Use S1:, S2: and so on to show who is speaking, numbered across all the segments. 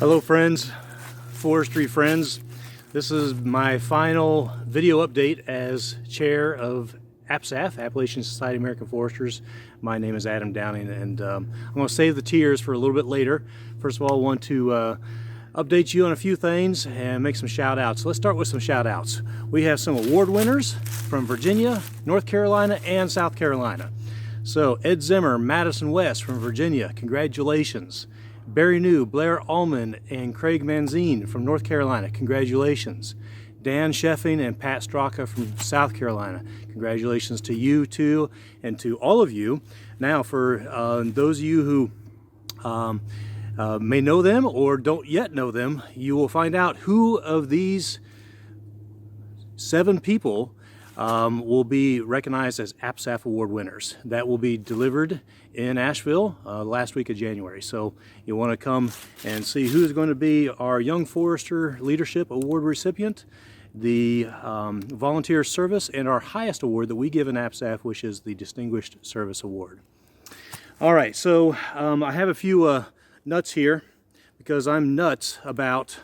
S1: Hello friends, forestry friends. This is my final video update as chair of APSAF, Appalachian Society of American Foresters. My name is Adam Downing, and I'm going to save the tears for a little bit later. First of all, I want to update you on a few things and make some shout outs. Let's start with some shout outs. We have some award winners from Virginia, North Carolina, and South Carolina. So Ed Zimmer, Madison West from Virginia, congratulations. Barry New, Blair Allman, and Craig Manzine from North Carolina, congratulations. Dan Sheffing and Pat Straka from South Carolina, congratulations to you too, and to all of you. Now for those of you who may know them or don't yet know them, you will find out who of these 7 people will be recognized as APSAF Award winners. That will be delivered in Asheville last week of January. So you want to come and see who is going to be our Young Forester Leadership Award recipient, the Volunteer Service, and our highest award that we give in APSAF, which is the Distinguished Service Award. All right, so I have a few nuts here because I'm nuts about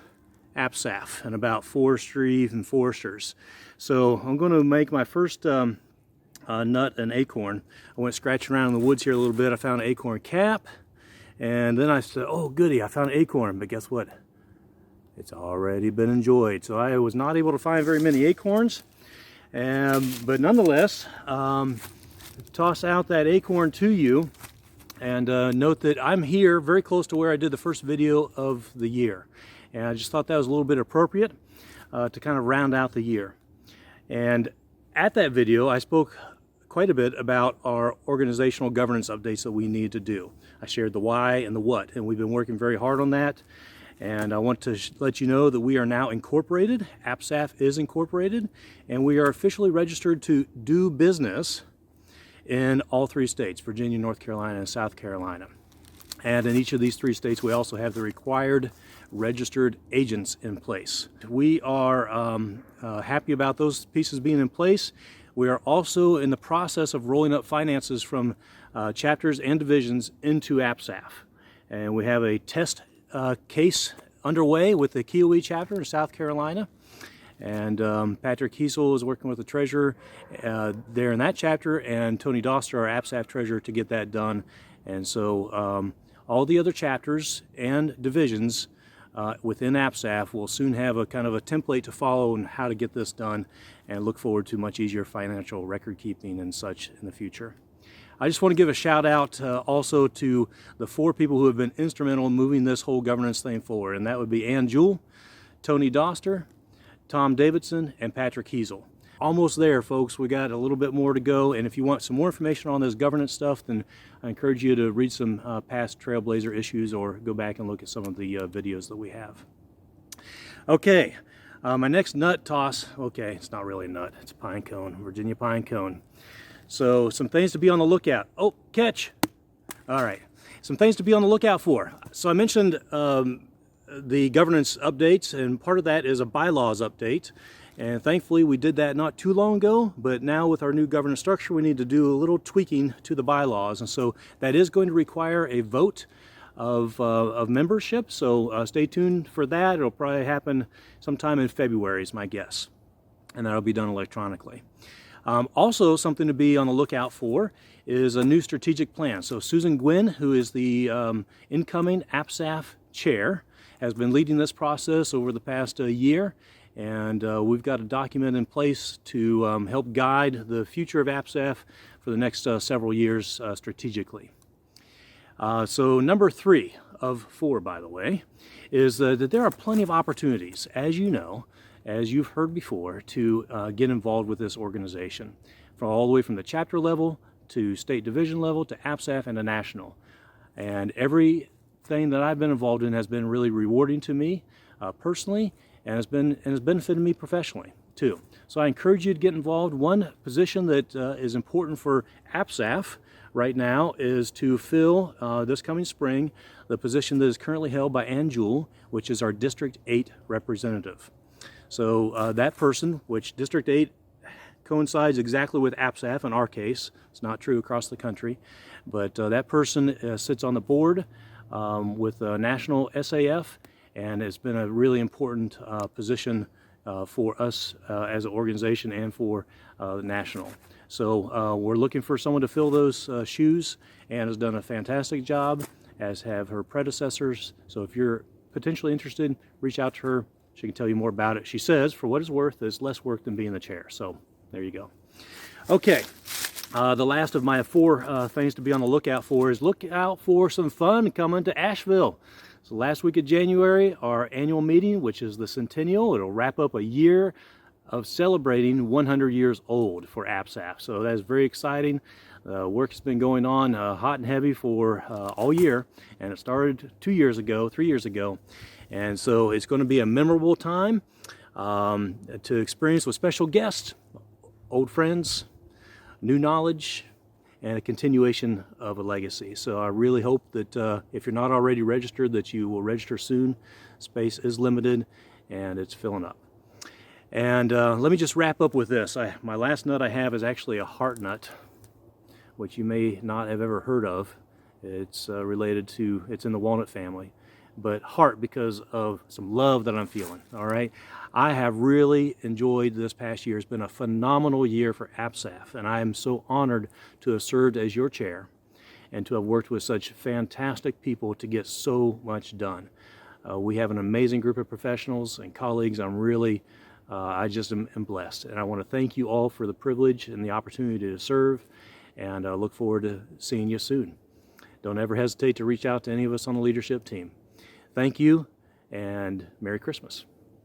S1: APSAF and about forestry and foresters. So I'm going to make my first nut an acorn. I went scratching around in the woods here a little bit. I found an acorn cap, and then I said, oh goody, I found an acorn, but guess what? It's already been enjoyed. So I was not able to find very many acorns, but nonetheless, toss out that acorn to you, and note that I'm here very close to where I did the first video of the year. And I just thought that was a little bit appropriate to kind of round out the year. And at that video, I spoke quite a bit about our organizational governance updates that we need to do. I shared the why and the what, and we've been working very hard on that. And I want to let you know that we are now incorporated. APSAF is incorporated, and we are officially registered to do business in all 3 states, Virginia, North Carolina, and South Carolina. And in each of these 3 states, we also have the required registered agents in place. We are happy about those pieces being in place. We are also in the process of rolling up finances from chapters and divisions into APSAF. And we have a test case underway with the KIOE chapter in South Carolina. And Patrick Kiesel is working with the treasurer there in that chapter, and Tony Doster, our APSAF treasurer, to get that done. And so all the other chapters and divisions within APSAF will soon have a kind of a template to follow on how to get this done, and look forward to much easier financial record keeping and such in the future. I just want to give a shout out also to the 4 people who have been instrumental in moving this whole governance thing forward, and that would be Ann Jewell, Tony Doster, Tom Davidson, and Patrick Kiesel. Almost there, folks. We got a little bit more to go, and if you want some more information on this governance stuff, then I encourage you to read some past Trailblazer issues or go back and look at some of the videos that we have. Okay, my next nut toss, okay, it's not really a nut, it's a pine cone, Virginia pine cone. So some things to be on the lookout. Oh, catch! All right, some things to be on the lookout for. So I mentioned the governance updates, and part of that is a bylaws update. And thankfully we did that not too long ago, but now with our new governance structure we need to do a little tweaking to the bylaws, and so that is going to require a vote of membership, so stay tuned for that. It'll probably happen sometime in February is my guess, and that'll be done electronically. Also, something to be on the lookout for is a new strategic plan. So Susan Gwynn, who is the incoming APSAF chair, has been leading this process over the past year. And we've got a document in place to help guide the future of APSAF for the next several years strategically. So number 3 of 4, by the way, is that there are plenty of opportunities, as you know, as you've heard before, to get involved with this organization, from all the way from the chapter level to state division level to APSAF and to national. And everything that I've been involved in has been really rewarding to me personally, and has benefited me professionally too. So I encourage you to get involved. One position that is important for APSAF right now is to fill this coming spring the position that is currently held by Ann Jewell, which is our District 8 representative. So that person, which District 8 coincides exactly with APSAF in our case, it's not true across the country, but that person sits on the board with National SAF and it's been a really important position for us as an organization and for the national. So we're looking for someone to fill those shoes. Ann has done a fantastic job, as have her predecessors. So if you're potentially interested, reach out to her. She can tell you more about it. She says, for what it's worth, it's less work than being the chair. So there you go. Okay, the last of my 4 things to be on the lookout for is look out for some fun coming to Asheville. So last week of January, our annual meeting, which is the centennial, it'll wrap up a year of celebrating 100 years old for APSAF. So that is very exciting. Work has been going on hot and heavy for all year, and it started 3 years ago. And so it's going to be a memorable time to experience with special guests, old friends, new knowledge, and a continuation of a legacy. So I really hope that if you're not already registered, that you will register soon. Space is limited and it's filling up. And let me just wrap up with this. My last nut I have is actually a heart nut, which you may not have ever heard of. It's it's in the walnut family, but heart because of some love that I'm feeling, all right? I have really enjoyed this past year. It's been a phenomenal year for APSAF, and I am so honored to have served as your chair and to have worked with such fantastic people to get so much done. We have an amazing group of professionals and colleagues. I just am blessed, and I want to thank you all for the privilege and the opportunity to serve, and I look forward to seeing you soon. Don't ever hesitate to reach out to any of us on the leadership team. Thank you, and Merry Christmas.